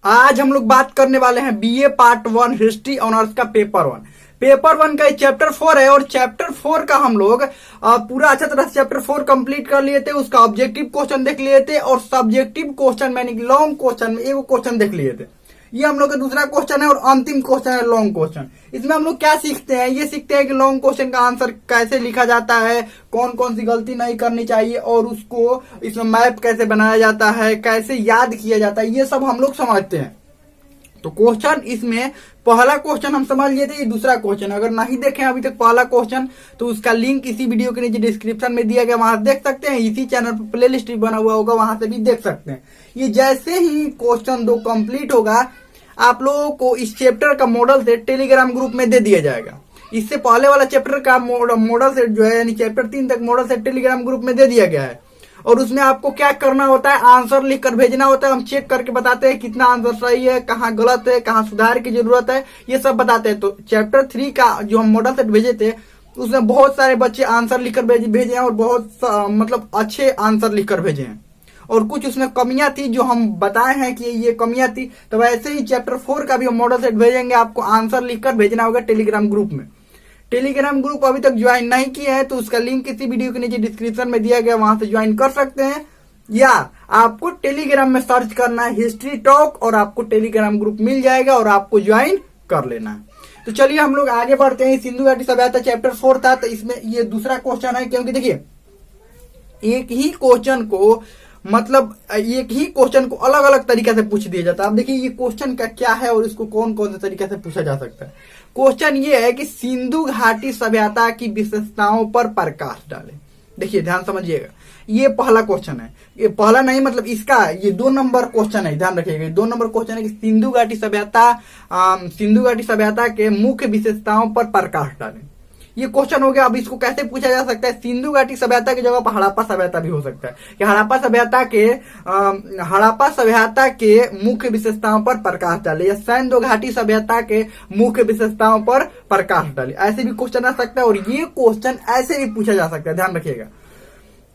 आज हम लोग बात करने वाले हैं बीए पार्ट 1 हिस्ट्री ऑनर्स का पेपर 1 का चैप्टर 4 है। और चैप्टर 4 का हम लोग पूरा अच्छा तरह से चैप्टर 4 कंप्लीट कर लिए थे। उसका ऑब्जेक्टिव क्वेश्चन देख लिए थे और सब्जेक्टिव क्वेश्चन यानी कि लॉन्ग क्वेश्चन में एक क्वेश्चन देख लिए थे। ये हम लोग का दूसरा क्वेश्चन है और अंतिम क्वेश्चन है लॉन्ग क्वेश्चन। इसमें हम लोग क्या सीखते हैं, ये सीखते हैं कि लॉन्ग क्वेश्चन का आंसर कैसे लिखा जाता है, कौन कौन सी गलती नहीं करनी चाहिए और उसको इसमें मैप कैसे बनाया जाता है, कैसे याद किया जाता है, ये सब हम लोग समझते हैं। तो क्वेश्चन इसमें पहला क्वेश्चन हम समझ लिए थे, ये दूसरा क्वेश्चन अगर नहीं देखें अभी तक पहला क्वेश्चन तो उसका लिंक इसी वीडियो के नीचे डिस्क्रिप्शन में दिया गया, वहां से देख सकते हैं। इसी चैनल पर प्ले लिस्ट भी बना हुआ होगा, वहां से भी देख सकते हैं। ये जैसे ही क्वेश्चन 2 कंप्लीट होगा आप लोगों को इस चैप्टर का मॉडल सेट टेलीग्राम ग्रुप में दे दिया जाएगा। इससे पहले वाला चैप्टर का मॉडल सेट जो है यानी चैप्टर 3 तक मॉडल सेट टेलीग्राम ग्रुप में दे दिया गया है। और उसमें आपको क्या करना होता है, आंसर लिख कर भेजना होता है। हम चेक करके बताते हैं कितना आंसर सही है, कहाँ गलत है, कहाँ सुधार की जरूरत है, ये सब बताते हैं। तो चैप्टर 3 का जो हम मॉडल सेट भेजे थे उसमें बहुत सारे बच्चे आंसर लिखकर भेजे हैं और बहुत मतलब अच्छे आंसर लिखकर भेजे हैं। और कुछ उसमें कमियां थी जो हम बताए हैं कि ये कमियां थी। तो वैसे ही चैप्टर 4 का भी हम मॉडल सेट भेजेंगे, आपको आंसर लिखकर भेजना होगा टेलीग्राम ग्रुप में। टेलीग्राम ग्रुप अभी तक ज्वाइन नहीं किया है तो उसका लिंक इसी वीडियो के नीचे डिस्क्रिप्शन में दिया गया, वहां से ज्वाइन कर सकते हैं। या आपको टेलीग्राम में सर्च करना है हिस्ट्री टॉक और आपको टेलीग्राम ग्रुप मिल जाएगा और आपको ज्वाइन कर लेना है। तो चलिए हम लोग आगे बढ़ते हैं। सिंधु घाटी सभ्यता चैप्टर 4 था तो इसमें ये दूसरा क्वेश्चन है, क्योंकि देखिए एक ही क्वेश्चन को अलग अलग तरीके से पूछ दिया जाता है। अब देखिए ये क्वेश्चन का क्या है और इसको कौन कौन से तरीके से पूछा जा सकता है। क्वेश्चन ये है कि सिंधु घाटी सभ्यता की विशेषताओं पर प्रकाश डालें। देखिए ध्यान समझिएगा, ये पहला क्वेश्चन है। ये पहला नहीं मतलब इसका ये 2 नंबर क्वेश्चन है, ध्यान रखिएगा। 2 नंबर क्वेश्चन है कि सिंधु घाटी सभ्यता के मुख्य विशेषताओं पर प्रकाश डालें। ये क्वेश्चन हो गया। अब इसको कैसे पूछा जा सकता है, सिंधु घाटी सभ्यता की जगह पर हड़प्पा सभ्यता भी हो सकता है कि हड़प्पा सभ्यता के मुख्य विशेषताओं पर प्रकाश डाले या सिंधु घाटी सभ्यता के मुख्य विशेषताओं पर प्रकाश डाले, ऐसे भी क्वेश्चन आ सकता है। और ये क्वेश्चन ऐसे भी पूछा जा सकता है, ध्यान रखिएगा,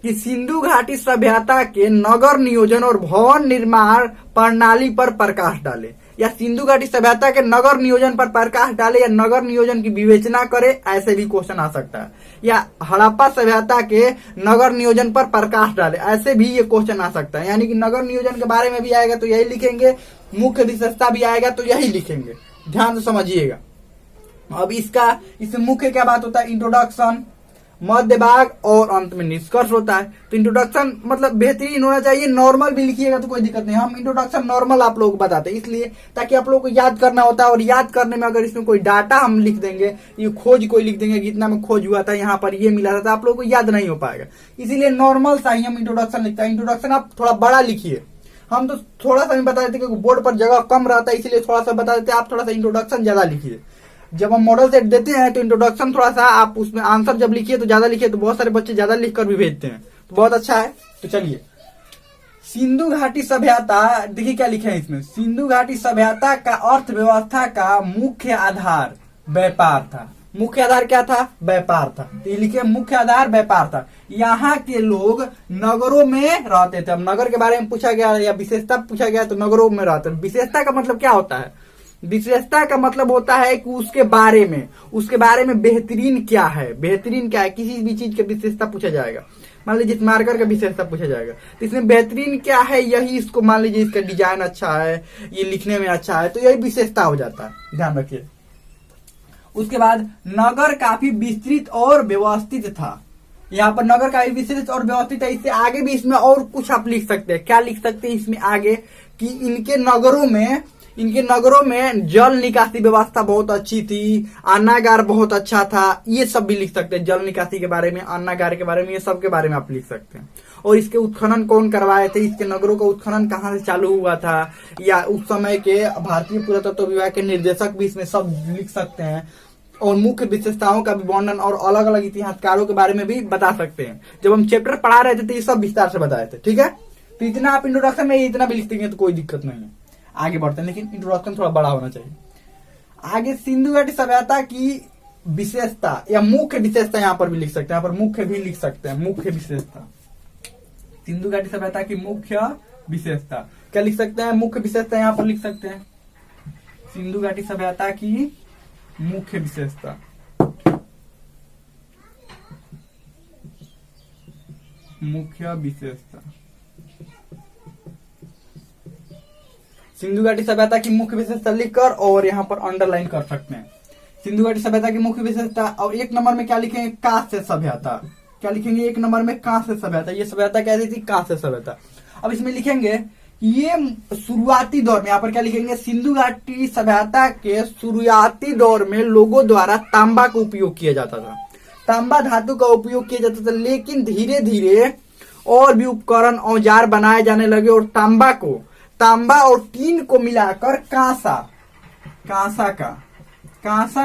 कि सिंधु घाटी सभ्यता के नगर नियोजन और भवन निर्माण प्रणाली पर प्रकाश डाले या सिंधु घाटी सभ्यता के नगर नियोजन पर प्रकाश डाले या नगर नियोजन की विवेचना करे, ऐसे भी क्वेश्चन आ सकता है। या हड़प्पा सभ्यता के नगर नियोजन पर प्रकाश डाले, ऐसे भी ये क्वेश्चन आ सकता है। यानी कि नगर नियोजन के बारे में भी आएगा तो यही लिखेंगे, मुख्य विशेषता भी आएगा तो यही लिखेंगे, ध्यान से समझिएगा। अब इसमें मुख्य क्या बात होता है, इंट्रोडक्शन, मध्य भाग और अंत में निष्कर्ष होता है। तो इंट्रोडक्शन मतलब बेहतरीन होना चाहिए, नॉर्मल भी लिखिएगा तो कोई दिक्कत नहीं। हम इंट्रोडक्शन नॉर्मल आप लोगों को बताते हैं इसलिए ताकि आप लोगों को याद करना होता है। और याद करने में अगर इसमें कोई डाटा हम लिख देंगे, ये खोज कोई लिख देंगे कि इतना में खोज हुआ था, यहाँ पर ये मिला था, तो आप लोगों को याद नहीं हो पाएगा। इसीलिए नॉर्मल सा ही हम इंट्रोडक्शन लिखते हैं। इंट्रोडक्शन आप थोड़ा बड़ा लिखिए, हम तो थोड़ा सा भी बता देते क्योंकि बोर्ड पर जगह कम रहता है इसलिए थोड़ा सा बता देते, आप थोड़ा सा इंट्रोडक्शन ज्यादा लिखिए। जब हम मॉडल सेट देते हैं तो इंट्रोडक्शन थोड़ा सा आप उसमें आंसर जब लिखिए तो ज्यादा लिखिए, तो बहुत सारे बच्चे ज्यादा लिखकर भी भेजते हैं, तो बहुत अच्छा है। तो चलिए सिंधु घाटी सभ्यता, देखिए क्या लिखे हैं इसमें, सिंधु घाटी सभ्यता का अर्थव्यवस्था का मुख्य आधार व्यापार था। मुख्य आधार क्या था, व्यापार था। तो ये लिखे मुख्य आधार व्यापार था। यहाँ के लोग नगरों में रहते थे। अब नगर के बारे में पूछा गया या विशेषता पूछा गया तो नगरों में रहते। विशेषता का मतलब क्या होता है, विशेषता का मतलब होता है कि उसके बारे में बेहतरीन क्या है, किसी भी चीज की विशेषता पूछा जाएगा। मान लीजिए मार्कर का विशेषता पूछा जाएगा तो इसमें बेहतरीन क्या है, यही इसको मान लीजिए इसका डिजाइन अच्छा है, ये लिखने में अच्छा है, तो यही विशेषता हो जाता है, ध्यान रखिए। उसके बाद नगर काफी विस्तृत और व्यवस्थित था। यहाँ पर नगर काफी विस्तृत और व्यवस्थित है। इससे आगे भी इसमें और कुछ आप लिख सकते हैं। क्या लिख सकते हैं इसमें आगे कि इनके नगरों में जल निकासी व्यवस्था बहुत अच्छी थी, अन्नागार बहुत अच्छा था, ये सब भी लिख सकते हैं। जल निकासी के बारे में, अन्नागार के बारे में, ये सब के बारे में आप लिख सकते हैं। और इसके उत्खनन कौन करवाए थे, इसके नगरों का उत्खनन कहाँ से चालू हुआ था, या उस समय के भारतीय पुरातत्व विभाग के निर्देशक भी इसमें सब लिख सकते हैं। और मुख्य विशेषताओं का भी वर्णन और अलग अलग इतिहासकारों के बारे में भी बता सकते हैं। जब हम चैप्टर पढ़ा रहे थे तो ये सब विस्तार से बताए थे, ठीक है। तो इतना आप इंट्रोडक्शन में इतना भी लिख देंगे तो कोई दिक्कत नहीं है। आगे बढ़ते हैं, लेकिन इंट्रोडक्शन थोड़ा बड़ा होना चाहिए। आगे सिंधु घाटी सभ्यता की विशेषता या मुख्य विशेषता यहाँ पर भी लिख सकते हैं, यहाँ पर मुख्य भी लिख सकते हैं। मुख्य विशेषता, सिंधु घाटी सभ्यता की मुख्य विशेषता क्या लिख सकते हैं? मुख्य विशेषता यहाँ पर लिख सकते हैं, सिंधु घाटी सभ्यता की मुख्य विशेषता। मुख्य विशेषता, सिंधु घाटी सभ्यता की मुख्य विशेषता लिखकर और यहाँ पर अंडरलाइन कर सकते हैं। सिंधु घाटी सभ्यता की मुख्य विशेषता। और एक नंबर में क्या लिखेंगे? कांस्य सभ्यता। क्या लिखेंगे एक नंबर में? कांस्य सभ्यता। ये सभ्यता कैसी थी? कांस्य सभ्यता। अब इसमें लिखेंगे ये शुरुआती दौर में, यहाँ पर क्या लिखेंगे? सिंधु घाटी सभ्यता के शुरुआती दौर में लोगों द्वारा तांबा का उपयोग किया जाता था, तांबा धातु का उपयोग किया जाता था। लेकिन धीरे धीरे और भी उपकरण औजार बनाए जाने लगे और तांबा और टीन को मिलाकर कांसा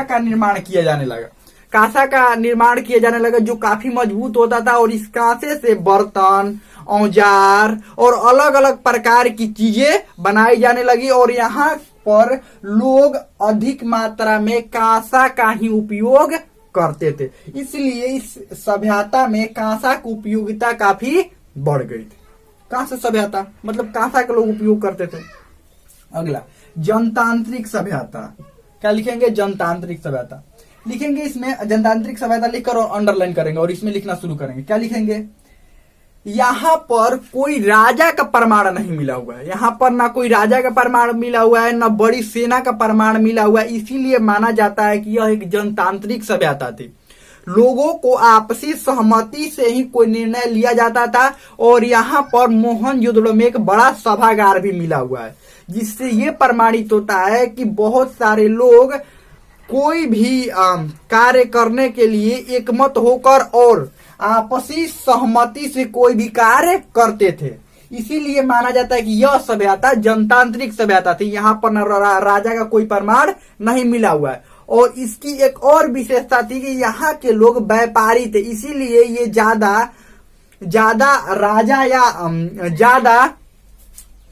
का निर्माण किया जाने लगा। कांसा का निर्माण किया जाने लगा जो काफी मजबूत होता था और इस कांसे से बर्तन, औजार और अलग अलग प्रकार की चीजें बनाई जाने लगी और यहाँ पर लोग अधिक मात्रा में कांसा का ही उपयोग करते थे। इसलिए इस सभ्यता में कांसा की उपयोगिता काफी बढ़ गई थी। कांस्य सभ्यता मतलब कांसा का लोग उपयोग करते थे। अगला जनतांत्रिक सभ्यता। क्या लिखेंगे? जनतांत्रिक सभ्यता लिखेंगे। इसमें जनतांत्रिक सभ्यता लिखकर और अंडरलाइन करेंगे और इसमें लिखना शुरू करेंगे। क्या लिखेंगे? यहाँ पर कोई राजा का प्रमाण नहीं मिला हुआ है। यहाँ पर ना कोई राजा का प्रमाण मिला हुआ है, ना बड़ी सेना का प्रमाण मिला हुआ है। इसीलिए माना जाता है कि यह एक जनतांत्रिक सभ्यता थी। लोगों को आपसी सहमति से ही कोई निर्णय लिया जाता था और यहाँ पर मोहनजोदड़ो में एक बड़ा सभागार भी मिला हुआ है, जिससे ये प्रमाणित होता है कि बहुत सारे लोग कोई भी कार्य करने के लिए एकमत होकर और आपसी सहमति से कोई भी कार्य करते थे। इसीलिए माना जाता है कि यह सभ्यता जनतांत्रिक सभ्यता थी। यहाँ पर राजा का कोई प्रमाण नहीं मिला हुआ है। और इसकी एक और विशेषता थी कि यहाँ के लोग व्यापारी थे, इसीलिए ये ज्यादा राजा या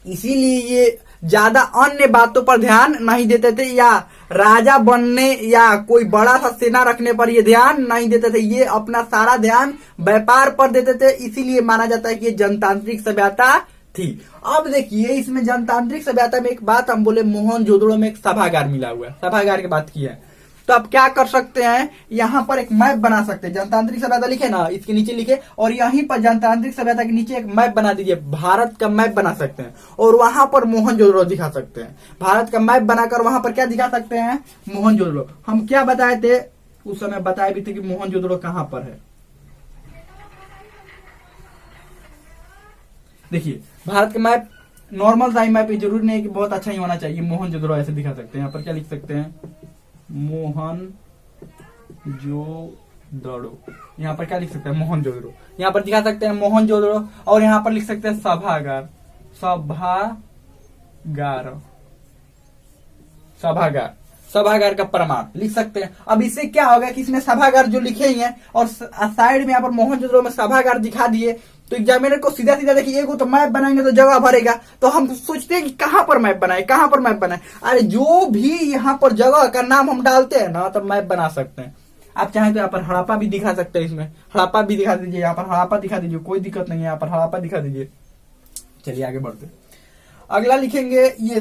इसीलिए ये ज्यादा अन्य बातों पर ध्यान नहीं देते थे या राजा बनने या कोई बड़ा सा सेना रखने पर ये ध्यान नहीं देते थे। ये अपना सारा ध्यान व्यापार पर देते थे। इसीलिए माना जाता है कि ये जनतांत्रिक सभ्यता थी। अब देखिए इसमें जनतांत्रिक सभ्यता में एक बात हम बोले, मोहनजोदड़ो में एक सभागार मिला हुआ है, सभागार की बात की है। तो आप क्या कर सकते हैं? यहाँ पर एक मैप बना सकते हैं। जनतांत्रिक सभ्यता लिखे ना, इसके नीचे लिखे और यहीं पर जनतांत्रिक सभ्यता के नीचे एक मैप बना दीजिए। भारत का मैप बना सकते हैं और वहां पर मोहनजोदड़ो दिखा सकते हैं। भारत का मैप बनाकर वहां पर क्या दिखा सकते हैं? मोहनजोदड़ो। हम क्या बताए थे उस समय? बताए भी थे कि मोहनजोदड़ो कहां पर है। देखिए भारत का मैप नॉर्मल सा मैप, जरूरी नहीं है कि बहुत अच्छा ही होना चाहिए। मोहनजोदड़ो ऐसे दिखा सकते हैं। यहाँ पर क्या लिख सकते हैं? मोहनजोदड़ो। यहाँ पर क्या लिख सकते हैं? मोहनजोदड़ो। यहाँ पर दिखा सकते हैं मोहनजोदड़ो और यहाँ पर लिख सकते हैं सभागार। सभागार का प्रमाण लिख सकते हैं। अब इससे क्या होगा कि इसमें सभागार जो लिखे ही हैं और साइड में यहाँ पर मोहनजोदड़ो में सभागार दिखा दिए, तो एग्जामिनर को सीधा सीधा देखिए एगो तो मैप बनाएंगे तो जगह भरेगा। तो हम सोचते हैं कि कहां पर मैप बनाए, कहां पर मैप बनाए। अरे जो भी यहाँ पर जगह का नाम हम डालते हैं ना तो मैप बना सकते हैं। आप चाहें तो यहाँ पर हड़प्पा भी दिखा सकते हैं। इसमें हड़प्पा भी दिखा दीजिए, यहाँ पर हड़प्पा दिखा दीजिए, कोई दिक्कत नहीं है। यहाँ पर हड़प्पा दिखा दीजिए। चलिए आगे बढ़ते। अगला लिखेंगे ये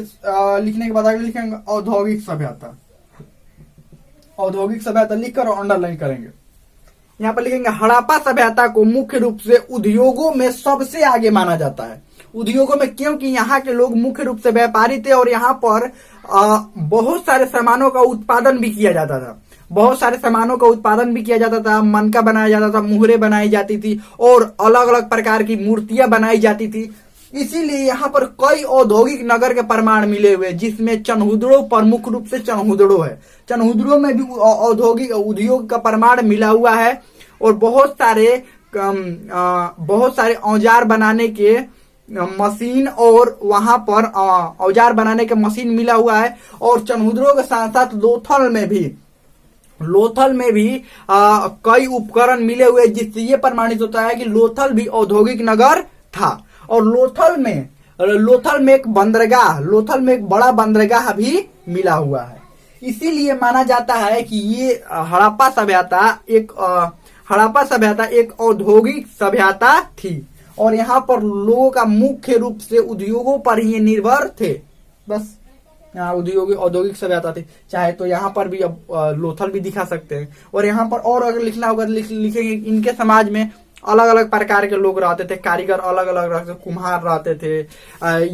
लिखने के बाद अगला लिखेंगे औद्योगिक सभ्यता। औद्योगिक सभ्यता लिखकर अंडरलाइन करेंगे। यहाँ पर लिखेंगे हड़प्पा सभ्यता को मुख्य रूप से उद्योगों में सबसे आगे माना जाता है। उद्योगों में क्योंकि यहाँ के लोग मुख्य रूप से व्यापारी थे और यहाँ पर बहुत सारे सामानों का उत्पादन भी किया जाता था। मनका बनाया जाता था, मुहरे बनाई जाती थी और अलग अलग प्रकार की मूर्तियां बनाई जाती थी। इसीलिए यहाँ पर कई औद्योगिक नगर के प्रमाण मिले हुए, जिसमें चनहुदड़ो प्रमुख रूप से चनहुदड़ो है। चनहुदड़ो में भी औद्योगिक उद्योग का प्रमाण मिला हुआ है और बहुत सारे औजार बनाने के मशीन और वहां पर औजार बनाने के मशीन मिला हुआ है। और चनहुदड़ो के साथ साथ लोथल में भी कई उपकरण मिले हुए, जिससे ये प्रमाणित होता है कि लोथल भी औद्योगिक नगर था। और लोथल में एक बड़ा बंदरगाह भी मिला हुआ है। इसीलिए माना जाता है कि ये हड़प्पा सभ्यता एक औद्योगिक सभ्यता थी। और यहाँ पर लोगों का मुख्य रूप से उद्योगों पर ही निर्भर थे। बस यहाँ औद्योगिक सभ्यता थी। चाहे तो यहाँ पर भी अब लोथल भी दिखा सकते हैं। और यहाँ पर और अगर लिखना होगा लिखेंगे इनके समाज में अलग अलग प्रकार के लोग रहते थे, कारीगर अलग अलग रहते थे, कुम्हार रहते थे,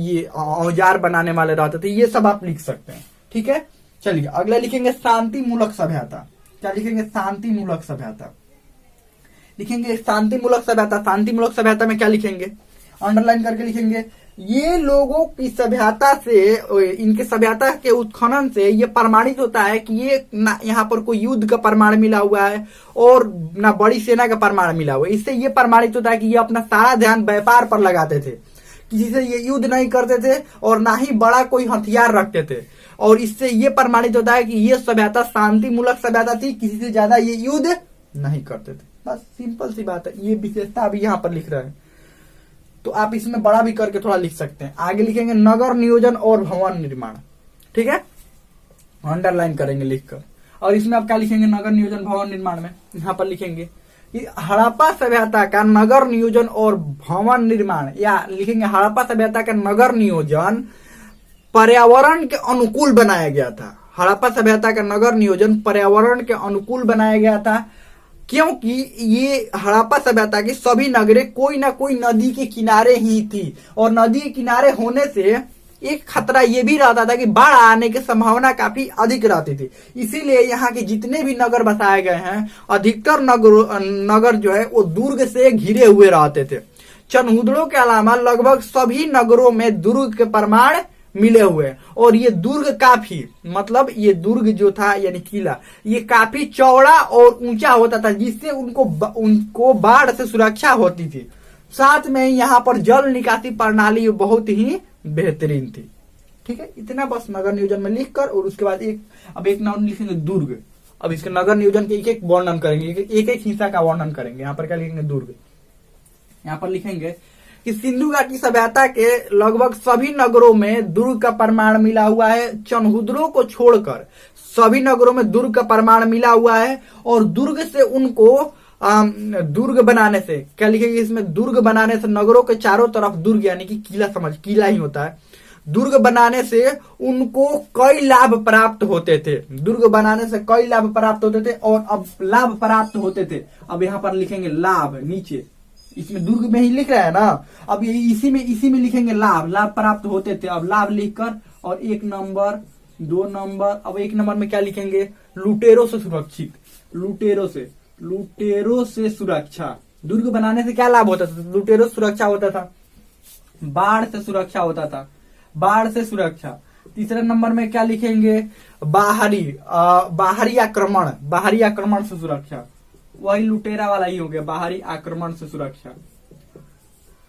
ये औजार बनाने वाले रहते थे, ये सब आप लिख सकते हैं। ठीक है, चलिए अगला लिखेंगे शांति मूलक सभ्यता। क्या लिखेंगे? शांति मूलक सभ्यता लिखेंगे। शांति मूलक सभ्यता, शांति मूलक सभ्यता में क्या लिखेंगे? अंडरलाइन करके लिखेंगे। ये लोगों की सभ्यता से, इनके सभ्यता के उत्खनन से ये प्रमाणित होता है कि ये ना यहाँ पर कोई युद्ध का प्रमाण मिला हुआ है और ना बड़ी सेना का प्रमाण मिला हुआ है। इससे ये प्रमाणित होता है कि ये अपना सारा ध्यान व्यापार पर लगाते थे, किसी से ये युद्ध नहीं करते थे और ना ही बड़ा कोई हथियार रखते थे। और इससे ये प्रमाणित होता है कि ये सभ्यता शांति मूलक सभ्यता थी, किसी से ज्यादा ये युद्ध नहीं करते थे। बस सिंपल सी बात है। ये विशेषता अभी यहाँ पर लिख रहे हैं, तो आप इसमें बड़ा भी करके थोड़ा लिख सकते हैं। आगे लिखेंगे नगर नियोजन और भवन निर्माण। ठीक है, अंडरलाइन करेंगे लिखकर। और इसमें आप क्या लिखेंगे? नगर नियोजन भवन निर्माण में यहाँ पर लिखेंगे कि हड़प्पा सभ्यता का नगर नियोजन और भवन निर्माण, या लिखेंगे हड़प्पा सभ्यता का नगर नियोजन पर्यावरण के अनुकूल बनाया गया था। हड़प्पा सभ्यता का नगर नियोजन पर्यावरण के अनुकूल बनाया गया था, क्योंकि ये हड़प्पा सभ्यता की सभी नगरें कोई ना कोई नदी के किनारे ही थी। और नदी के किनारे होने से एक खतरा ये भी रहता था कि बाढ़ आने की संभावना काफी अधिक रहती थी। इसीलिए यहाँ के जितने भी नगर बसाए गए हैं, अधिकतर नगर जो है वो दुर्ग से घिरे हुए रहते थे। चनहुदड़ों के अलावा लगभग सभी नगरों में दुर्ग के प्रमाण मिले हुए। और ये दुर्ग काफी, मतलब ये दुर्ग जो था यानी किला, ये काफी चौड़ा और ऊंचा होता था, जिससे उनको बाढ़ से सुरक्षा होती थी। साथ में यहाँ पर जल निकासी प्रणाली बहुत ही बेहतरीन थी। ठीक है, इतना बस नगर नियोजन में लिखकर, और उसके बाद एक नाम लिखेंगे दुर्ग। अब इसके नगर नियोजन के एक एक वर्णन करेंगे, एक एक हिस्सा का वर्णन करेंगे। यहाँ पर क्या लिखेंगे? दुर्ग। यहाँ पर लिखेंगे कि सिंधु घाटी सभ्यता के लगभग सभी नगरों में दुर्ग का प्रमाण मिला हुआ है। चनहुदड़ों को छोड़कर सभी नगरों में दुर्ग का प्रमाण मिला हुआ है। और दुर्ग से उनको दुर्ग बनाने से क्या लिखेंगे? इसमें दुर्ग बनाने से नगरों के चारों तरफ दुर्ग यानी कि किला, समझ किला ही होता है। दुर्ग बनाने से उनको कई लाभ प्राप्त होते थे। दुर्ग बनाने से कई लाभ प्राप्त होते थे। और अब लाभ प्राप्त होते थे, अब यहाँ पर लिखेंगे लाभ। नीचे इसमें दुर्ग में ही लिख रहा है ना, अब ये इसी में लिखेंगे लाभ प्राप्त होते थे। अब लाभ लिखकर और 1 नंबर 2 नंबर, अब 1 नंबर में क्या लिखेंगे? लुटेरों से सुरक्षित। लुटेरों से सुरक्षा। दुर्ग बनाने से क्या लाभ होता था? लुटेरों से सुरक्षा होता था, बाढ़ से सुरक्षा होता था, बाढ़ से सुरक्षा। तीसरे नंबर में क्या लिखेंगे? बाहरी आक्रमण से सुरक्षा। वही लुटेरा वाला ही हो गया, बाहरी आक्रमण से सुरक्षा।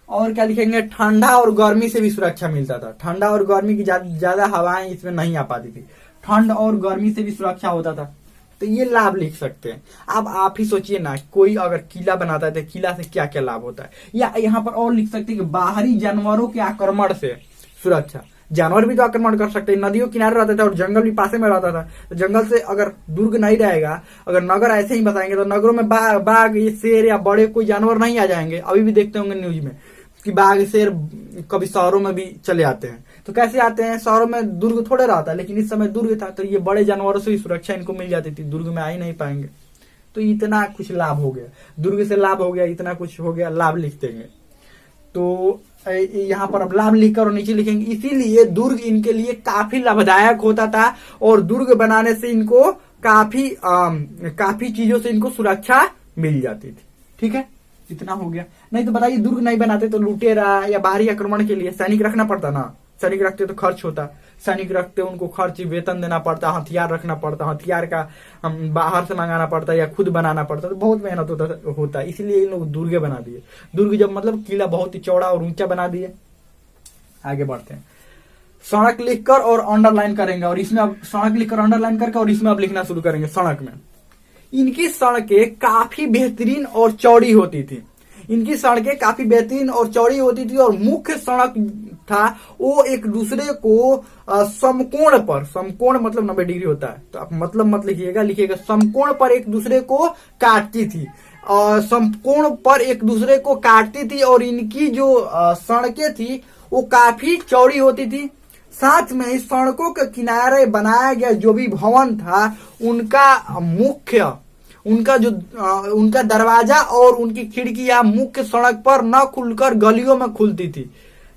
और क्या लिखेंगे? ठंडा और गर्मी से भी सुरक्षा मिलता था। ठंडा और गर्मी की ज्यादा हवाएं इसमें नहीं आ पाती थी, ठंड और गर्मी से भी सुरक्षा होता था। तो ये लाभ लिख सकते हैं। अब आप ही सोचिए ना, कोई अगर किला बनाता है तो किला से क्या क्या लाभ होता है। या यहाँ पर और लिख सकते हैं कि बाहरी जानवरों के आक्रमण से सुरक्षा। जानवर भी तो आक्रमण कर सकते हैं, नदियों किनारे रहते थे और जंगल भी पास में रहता था। तो जंगल से अगर दुर्ग नहीं रहेगा, अगर नगर ऐसे ही बताएंगे, तो नगरों में बाघ ये शेर या बड़े कोई जानवर नहीं आ जाएंगे। अभी भी देखते होंगे न्यूज में कि बाघ शेर कभी शहरों में भी चले आते हैं। तो कैसे आते हैं? शहरों में दुर्ग थोड़े रहता है, लेकिन इस समय दुर्ग था, तो ये बड़े जानवरों से भी सुरक्षा इनको मिल जाती थी। दुर्ग में आ ही नहीं पाएंगे। तो इतना कुछ लाभ हो गया, दुर्ग से लाभ हो गया, इतना कुछ हो गया, लाभ लिख देंगे। तो यहाँ पर अब लाभ लिखकर और नीचे लिखेंगे इसीलिए दुर्ग इनके लिए काफी लाभदायक होता था। और दुर्ग बनाने से इनको काफी चीजों से इनको सुरक्षा मिल जाती थी। ठीक है, इतना हो गया। नहीं तो बताइए, दुर्ग नहीं बनाते तो लुटेरा या बाहरी आक्रमण के लिए सैनिक रखना पड़ता ना। सैनिक रखते तो खर्च होता, सैनिक रखते उनको खर्च, वेतन देना पड़ता, हथियार रखना पड़ता, हथियार का बाहर से मंगाना पड़ता या खुद बनाना पड़ता, तो बहुत मेहनत होता। इसलिए इन लोग दुर्गे बना दिए। दुर्ग जब मतलब किला बहुत ही चौड़ा और ऊंचा बना दिए। आगे बढ़ते हैं। सड़क लिखकर और अंडरलाइन करेंगे, और इसमें अब सड़क लिखकर अंडरलाइन करके और इसमें अब लिखना शुरू करेंगे। सड़क में इनकी सड़कें काफी बेहतरीन और चौड़ी होती थी। इनकी सड़कें काफी बेहतरीन और चौड़ी होती थी। और मुख्य सड़क था वो एक दूसरे को समकोण पर, समकोण मतलब 90 डिग्री होता है, तो आप मतलब मत लिखिएगा, लिखिएगा समकोण पर एक दूसरे को काटती थी। समकोण पर एक दूसरे को काटती थी और इनकी जो सड़कें थी वो काफी चौड़ी होती थी। साथ में इस सड़कों के किनारे बनाया गया जो भी भवन था उनका मुख्य उनका दरवाजा और उनकी खिड़कियां मुख्य सड़क पर न खुलकर गलियों में खुलती थी,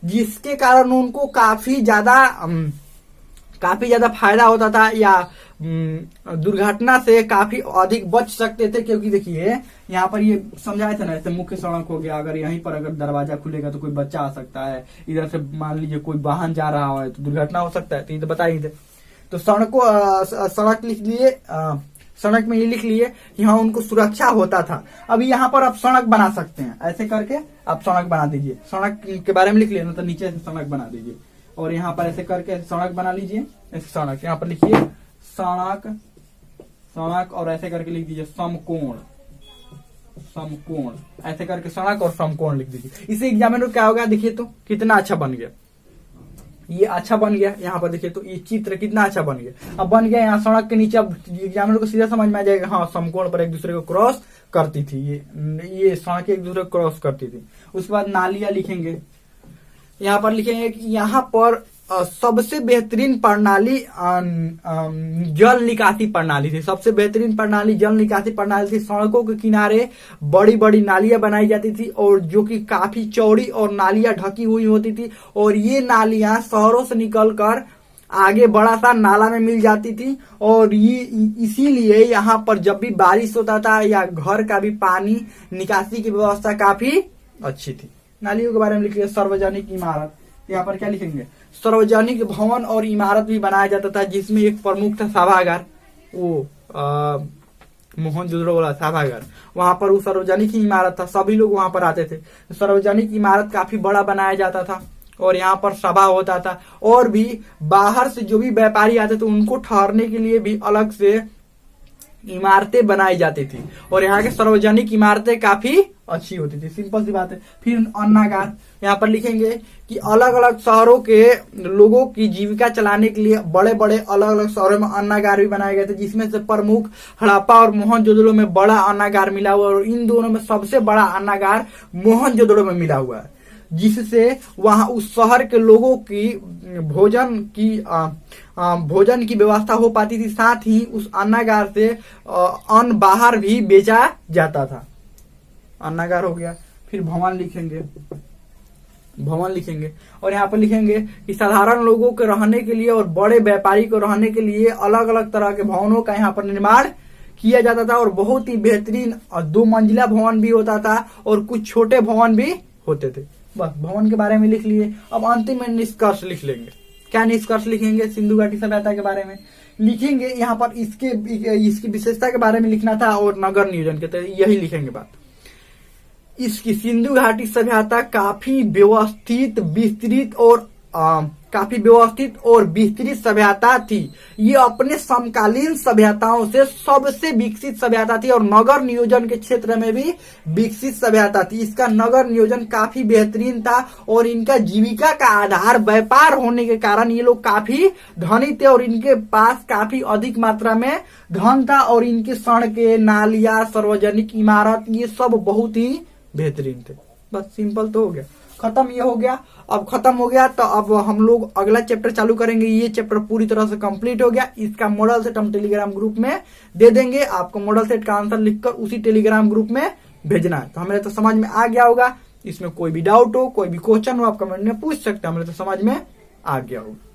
जिसके कारण उनको काफी ज्यादा फायदा होता था या दुर्घटना से काफी अधिक बच सकते थे। क्योंकि देखिए यहाँ पर ये समझाया था ना, ऐसे मुख्य सड़क हो गया, अगर यहीं पर अगर दरवाजा खुलेगा तो कोई बच्चा आ सकता है, इधर से मान लीजिए कोई वाहन जा रहा है तो दुर्घटना हो सकता है, तो ये तो बता ही थे। तो सड़क लिख लिए, सड़क में ये लिख लिए कि हाँ उनको सुरक्षा होता था। अब यहाँ पर आप सड़क बना सकते हैं, ऐसे करके आप सड़क बना दीजिए, सड़क के बारे में लिख लिया ना, तो नीचे से सड़क बना दीजिए और यहाँ पर ऐसे करके सड़क बना लीजिए। ऐसे सड़क यहाँ पर लिखिए सड़क और ऐसे करके लिख दीजिए समकोण, ऐसे करके सड़क और समकोण लिख दीजिए। इसे एग्जामिनर क्या होगा देखिए तो कितना अच्छा बन गया, ये अच्छा बन गया। यहाँ पर देखिए तो ये चित्र कितना अच्छा बन गया। अब बन गया यहाँ सड़क के नीचे, अब एग्जामिनर को सीधा समझ में आ जाएगा हाँ समकोण पर एक दूसरे को क्रॉस करती थी, ये सड़क एक दूसरे को क्रॉस करती थी। उसके बाद नालियां लिखेंगे, यहाँ पर लिखेंगे कि यहाँ पर सबसे बेहतरीन प्रणाली जल निकासी प्रणाली थी। सबसे बेहतरीन प्रणाली जल निकासी प्रणाली थी। सड़कों के किनारे बड़ी बड़ी नालियां बनाई जाती थी और जो कि काफी चौड़ी और नालियां ढकी हुई होती थी, और ये नालियां शहरों से निकलकर आगे बड़ा सा नाला में मिल जाती थी। और ये इसीलिए यहाँ पर जब भी बारिश होता था या घर का भी पानी निकासी की व्यवस्था काफी अच्छी थी। नालियों के बारे में लिखिए सार्वजनिक इमारत, यहाँ पर क्या लिखेंगे सार्वजनिक भवन और इमारत भी बनाया जाता था, जिसमें एक प्रमुख था सभागार, वो मोहनजोदड़ो वाला सभागार। वहां पर वो सार्वजनिक ही इमारत था, सभी लोग वहां पर आते थे। सार्वजनिक इमारत काफी बड़ा बनाया जाता था और यहाँ पर सभा होता था, और भी बाहर से जो भी व्यापारी आते थे उनको ठहरने के लिए भी अलग से इमारतें बनाई जाती थी, और यहाँ के सार्वजनिक इमारतें काफी अच्छी होती थी। सिंपल सी बात है। फिर अन्नागार, यहाँ पर लिखेंगे कि अलग अलग शहरों के लोगों की जीविका चलाने के लिए बड़े बड़े अलग अलग शहरों में अन्नागार भी बनाए गए थे, जिसमें से प्रमुख हड़प्पा और मोहनजोदड़ो में बड़ा अन्नागार मिला हुआ है, और इन दोनों में सबसे बड़ा अन्नागार मोहनजोदड़ो में मिला हुआ है, जिससे वहां उस शहर के लोगों की भोजन की व्यवस्था हो पाती थी। साथ ही उस अन्नागार से अन्न बाहर भी बेचा जाता था। अन्नागार हो गया। फिर भवन लिखेंगे और यहाँ पर लिखेंगे कि साधारण लोगों के रहने के लिए और बड़े व्यापारी को रहने के लिए अलग अलग तरह के भवनों का यहाँ पर निर्माण किया जाता था, और बहुत ही बेहतरीन 2 मंजिला भवन भी होता था और कुछ छोटे भवन भी होते थे। बस भवन के बारे में लिख लिए। अब अंतिम में निष्कर्ष लिख लेंगे। क्या निष्कर्ष लिखेंगे? सिंधु घाटी सभ्यता के बारे में लिखेंगे। यहाँ पर इसकी विशेषता के बारे में लिखना था और नगर नियोजन के, तो यही लिखेंगे बात। इसकी सिंधु घाटी सभ्यता काफी व्यवस्थित और विस्तृत सभ्यता थी। ये अपने समकालीन सभ्यताओं से सबसे विकसित सभ्यता थी और नगर नियोजन के क्षेत्र में भी विकसित सभ्यता थी। इसका नगर नियोजन काफी बेहतरीन था और इनका जीविका का आधार व्यापार होने के कारण ये लोग काफी धनी थे और इनके पास काफी अधिक मात्रा में धन था, और इनके सड़कें, नालियां, सार्वजनिक इमारत ये सब बहुत ही बेहतरीन थे। बस सिंपल तो हो गया, खत्म। ये हो गया। अब खत्म हो गया तो अब हम लोग अगला चैप्टर चालू करेंगे। ये चैप्टर पूरी तरह से कंप्लीट हो गया। इसका मॉडल सेट हम टेलीग्राम ग्रुप में दे देंगे। आपको मॉडल सेट का आंसर लिखकर उसी टेलीग्राम ग्रुप में भेजना है। तो हमें तो समझ में आ गया होगा। इसमें कोई भी डाउट हो, कोई भी क्वेश्चन हो, आप कमेंट में पूछ सकते हैं। हमें तो समझ में आ गया होगा।